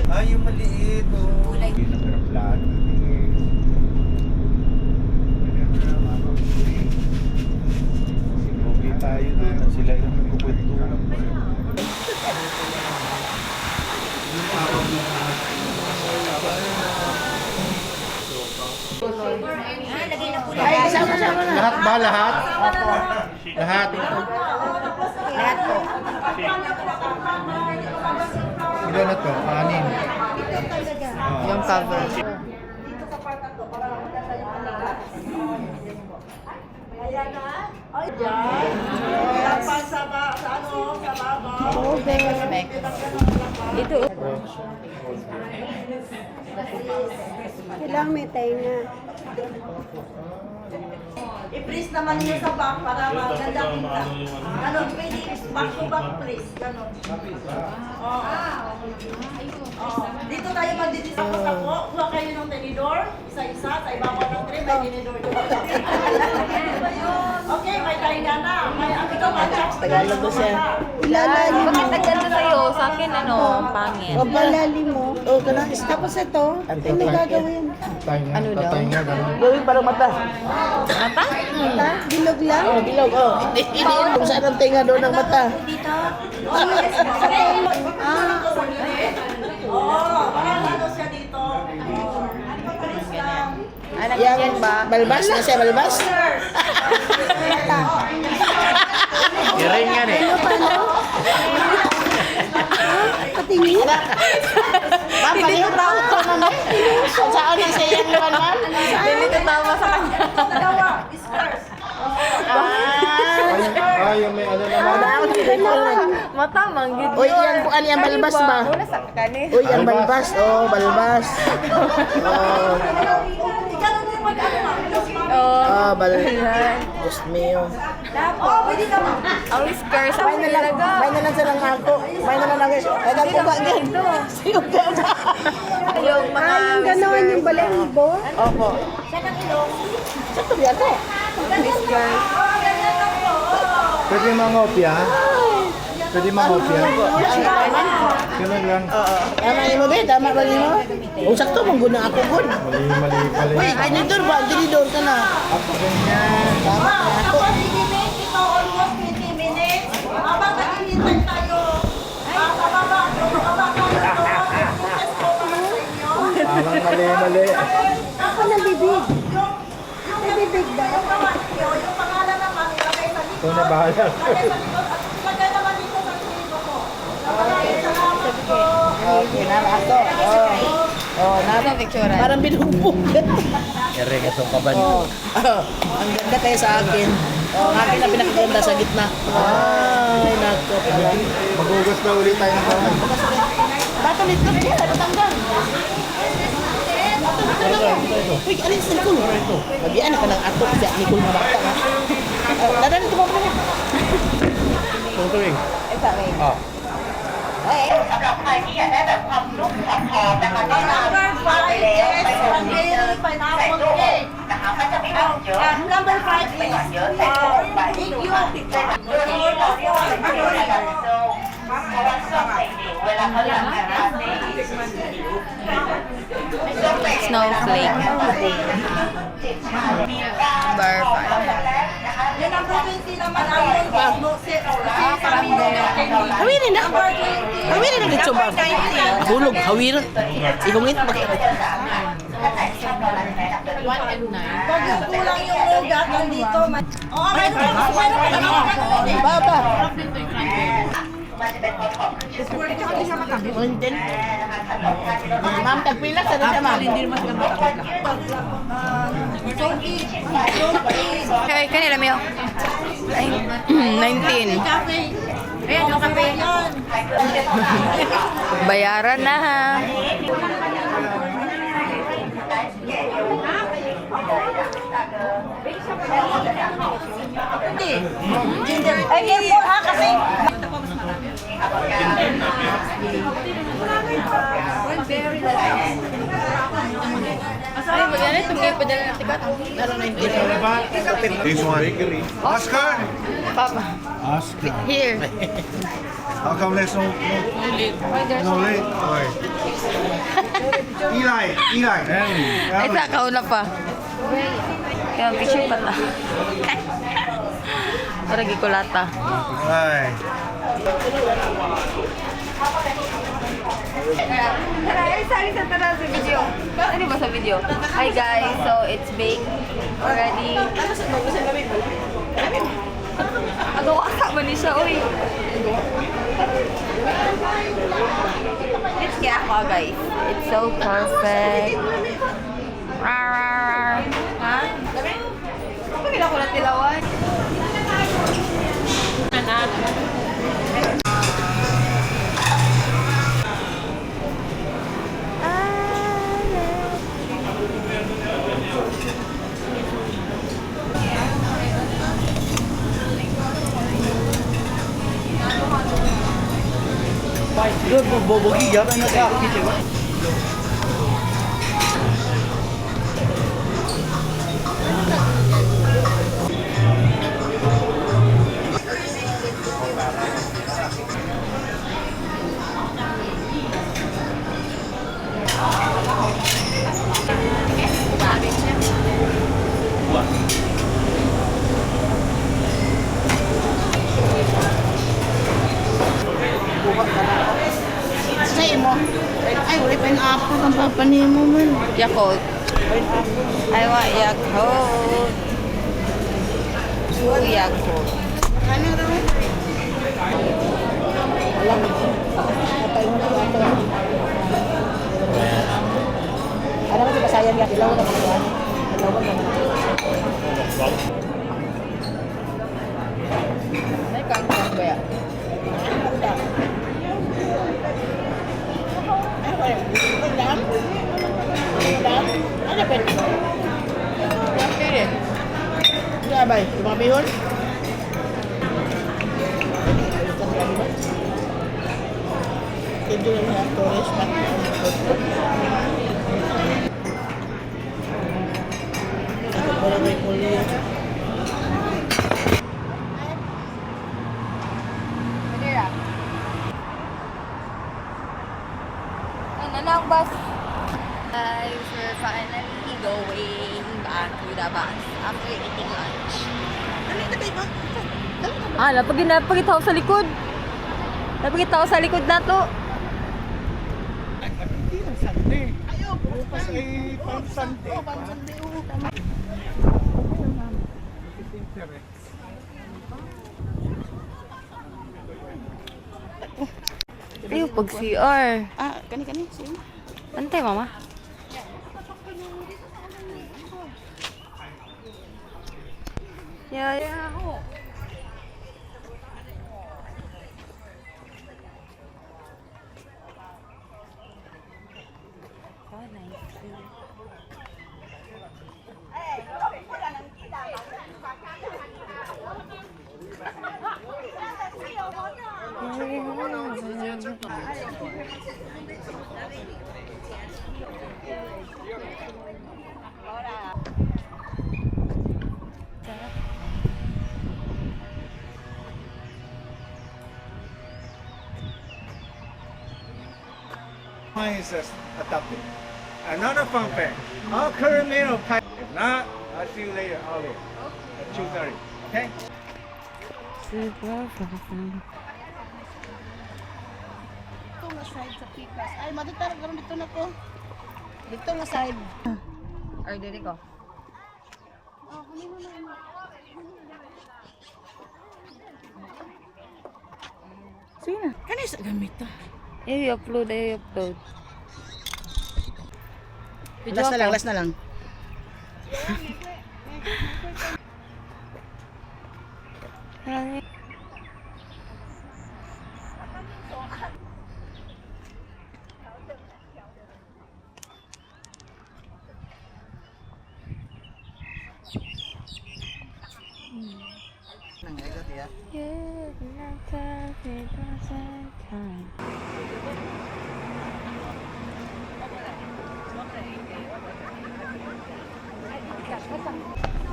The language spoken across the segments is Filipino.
Ah, yung maliit. Oh. Yung nag-aeroplano. Sinugi tayo doon na sila yung nagkukwentuhan. Ay, sama-sama na. Lahat ba? Lahat? Opo. Lahat? Lahat po. Ilan na to? Anin? Yung cover. Oh, very respect. Ito. Kailangan may tenga. I-please naman niyo sa back para maganda kita. Ano, pwede back to back please. Ganon. Dito tayo magdidis. Tapos ako, kuha kayo ng tenidor. Isa-isa, sa ibabaw ng tray, may tenidor. Okay, may tainga na. May ito, may chops. Tagalog ko siya. Ilalalim mo. Bakit naganda sa'yo? Sa akin, ano, pangit. O ilalim mo. Oh, ganun. Tapos ito, ano gagawin? Ano daw? Tatay nga, gano'n. Gawin parang mata. Mata? Mata? Bilog lang? Oh, bilog. Oh. Hindi kung saan ang tinga doon ng mata. Parang ano siya dito. Please lang. Alam Yang yan ba? balbas na siya, balbas. Kiring nga eh. Patingin? Ma'am, palihog na ako naman. Saan na siya yung naman? Hindi ko tama sa kanya. Dalawa, is first. Ah, yung may ano naman. Mata, manggid. Uy, yan po, ano yung balbas ba? Una sa kani. Uy, ang balbas. Oh, balbas. Oh, Ikaw na yung mag-ano na. Oh. ah, balbas. Diyos mio. Oh, pwede ka mo. Ang whisker sa May na lang, may na lang silang ako. May na lang ako. Tagal ko ba din? Siyog ka na. Yung mga Yung gano'n yung balahibo. Opo. Sa tubi ako. whisker. Pwede mangopya? Pwede mangopya? Ganun lang. Tama mo ba? Tama ba mo? O, sakto, mangguna ako gun. Mali pala. Uy, tinidor ba? Tinidor ka na. Ako ganyan. Tama na ako. Ako, minutes, ito almost 20 minutes. Habang naghihintay tayo, kababa tayo ito. Test ko para sa inyo. Parang mali. Ako ng bibig. May bibig ba? Yung pangalan naman, ilagay sa likod. Ito na bahala. Ilagay naman dito sa kilo ko. Maraming salamat po. Okay, nara ako. Oh, nara. Picture. Parang binugbog. Kiring itong kaban. Oh, ang ganda kayo sa akin. Oh, ang akin na pinakaganda sa gitna. Ay, nako pala. Magugas na ulit tayo ng kaban. Batulit ka rin, ano tanggal? Uy, alin sa Nicole? Magyaan ka ng ato kasi Nicole na bata nga. Dadan ito mo pa niya. Itong tuwing. Ito, wait. Ah. Ang number 5 is strawberry pineapple cake. Ang number 5 is big Snowflake. Bar 5. Yung number 20 naman ang Hawirin na. number 20. Hawirin na dito ba? Hulog, hawir. Igungit ba? Pag yung kulang yung lugat nandito. Oh, meron ka. Baba. Ma'am, tagpila sa siya, ma'am. Okay, kanila Mio. Ay, 19. Ayan, yung kape. Bayaran na ha. Ginger. Ay, careful ha, kasi Ay, magana itong ngayon padala ng tikat. This one. Bakery. Oscar! Papa. Oscar. Here. How come there's no late? Why? Eli. Ay, sa kauna pa. Kaya picture pa ta. Para gikulata. Ay. Sali sa tara sa video. Ano ba sa video? Hi guys, so it's baked already. Agaw asa man ni siya, oy. It's kaya ako guys. It's so perfect. Rar. Ha? Pagkila ko na tilawan. Good, bobogi ya, ano ka? Say mo. Ay, wala pa yung apple ang papanin mo man. Yakult. I want Yakult. Two Yakult. Ano daw? Alam mo. Patay mo yung apple. Ano kasi basayang yan? Ilaw na mga yan. Ilaw na mga Ay, kangkang ba yan? Ano pa ito? Pwede. Sabay, tumabihon. Ito lang mga tourist pa. Ito pala may kulya. Pwede ra. Ano na ang bus? Guys, we're finally going back to the bus after eating lunch. Dali na tayo ba? Ah, napagitaw sa likod. Napagitaw sa likod na to. Ayaw, Bukas ay pansante. pansante. Tama. Ayaw, pag CR. Ah, kani. Sige. Antay, mama. Yeah. Oh, nice. Mine is a topic. Another fun fact. Our current menu pack. If not, I'll see you later, early. At 2:30. Okay? Dito nga side sa pikas. Ay, madutara karon dito na ko. Dito nga side. Or dili ko. Sige na. Kani sa gamit to. I-upload. Last na lang. Ay.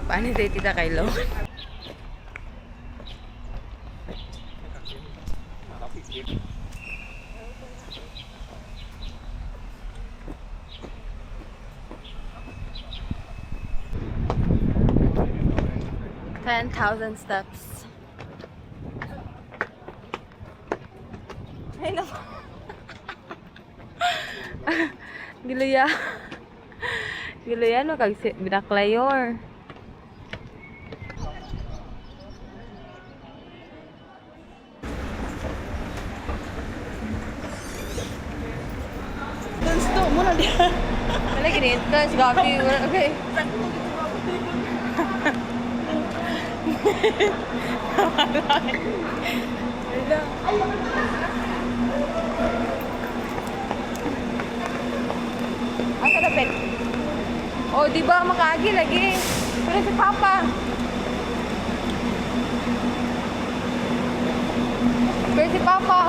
Paano tayo tita Kylo? 10,000 steps. Ay, naku. Giluya. Giluya, no? Kag binaklayor. Dance to muna dia. Wala ganito. Gabi. Okay. Asa dapat? Oh, di ba makaagi lagi? Pero si Papa. Pero si Papa.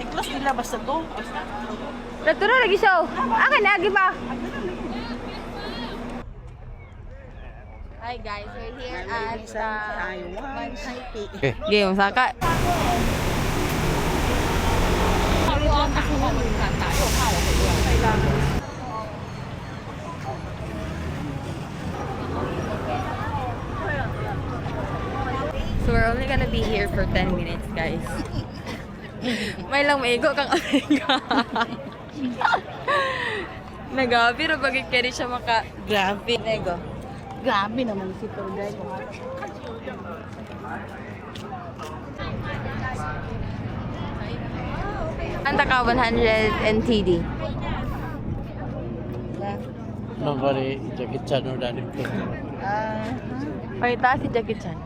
Ikhlas nila basta to. Naturo lagi siya. Akin lagi ba? Hi guys, we're here at Taiwan Taipei. Game Saka. So we're only gonna be here for 10 minutes, guys. May lang maigo kang Amerika. Nagabi na bagay kaya siya maka... Grabe. Nego. Grabe naman si tour guide. Anta ka 100 NTD. Nobody Jackie Chan or Danny Pink. Pakita si Jackie Chan.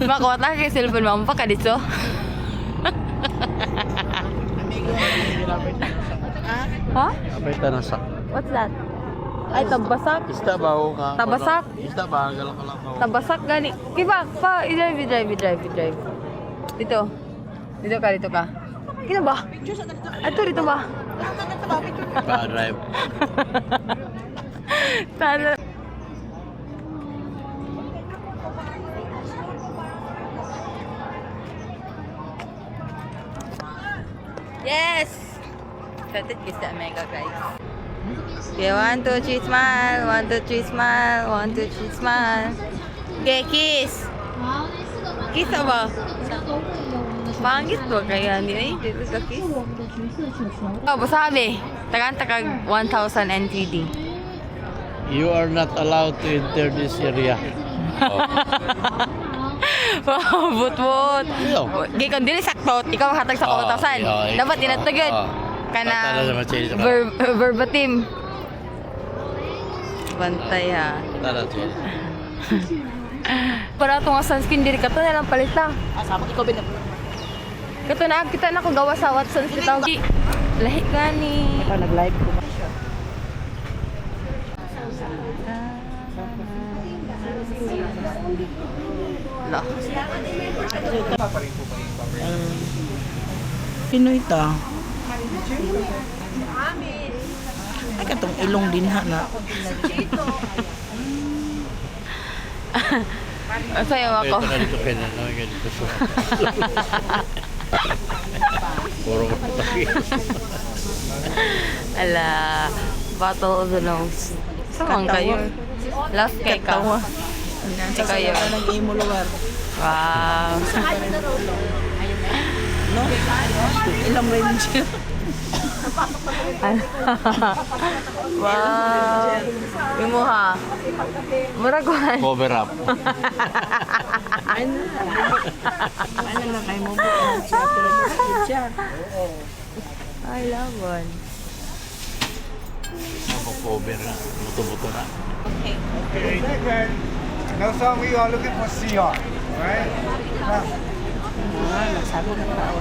Makuha kay cellphone mo pa ka dito. Ha? Apa itu nasak? What's that? Ay, tabasak. Isda bau ka. Tabasak? Isda ba galak-galak bau. Tabasak gani. Kiba, pa, i-drive. Dito. Dito ka. Kino ba? Ato dito ba? Ba drive. Sana. Yes! Excited kiss sa Mega, guys. Okay, 1, 2, 3, smile. 1, 2, 3, smile. 1, 2, 3, smile. Okay, kiss. Kiss na ba? Pangit ba kaya? Hindi na yun. Dito ka kiss. Oh, sabi. Tagang-tagang 1,000 NTD. You are not allowed to enter this area. Wow, but. Iyo. Gay kung dili sakto, ikaw hatag sa 1,000. Dapat inatagad. Kana verbatim. Bantay ha. Tara siya. Para itong sunscreen diri ka to na lang palit lang. Sama ikaw bin. Kato na kita na ko gawa sa Watson's kita. Lahi gani. Ikaw nag-live ko. La. Pinoy ta. Ay katong ilong dinha na. Sayo ako. Ito na dito kaya na ganito siya. Puro mataki. Ala, Battle of the Nose. Saan kayo? Last kay ka. Katawa. Si kayo. Nag-imo lugar. Wow. No? Ilang range. Wow. Imo ha. Muraguan. Cover up. Ano na kay mo bu siya pero siya. I love one. Cover na. Buto-buto na. Okay, second. Now some of you are looking for CR, right? Now, Nasabi na tao.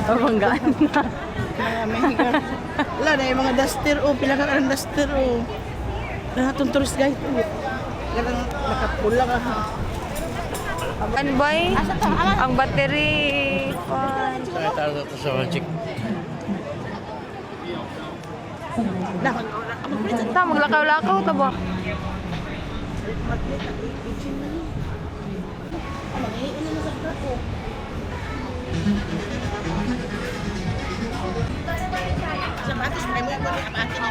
Mabanggaan na. Kaya may higar. Wala na yung mga duster o. Pila ka ng duster o. Lahat ng tourist guide o. Ganang nakapula ka ha. Ano ba eh? Ang battery. Fun. Kaya tayo ito sa magic. Ta, maglakaw-lakaw ta ba? Mag-iinom na sa ko. Sapatos, may mo yung kami amatin mo.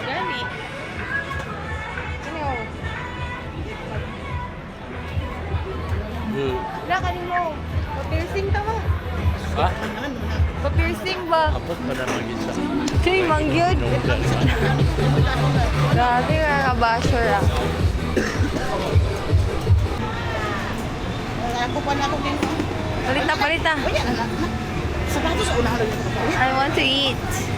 Gani. Ano? Wala ka mo. Pa-piercing ka mo. Ha? Pa-piercing ba? Abot pa na mag-isa. Choy, mangyod. Grabe ka ka-basher ah. Wala ako pa na ako din. Palit na, palit na. Sapatos, unahan lang yung I want to eat.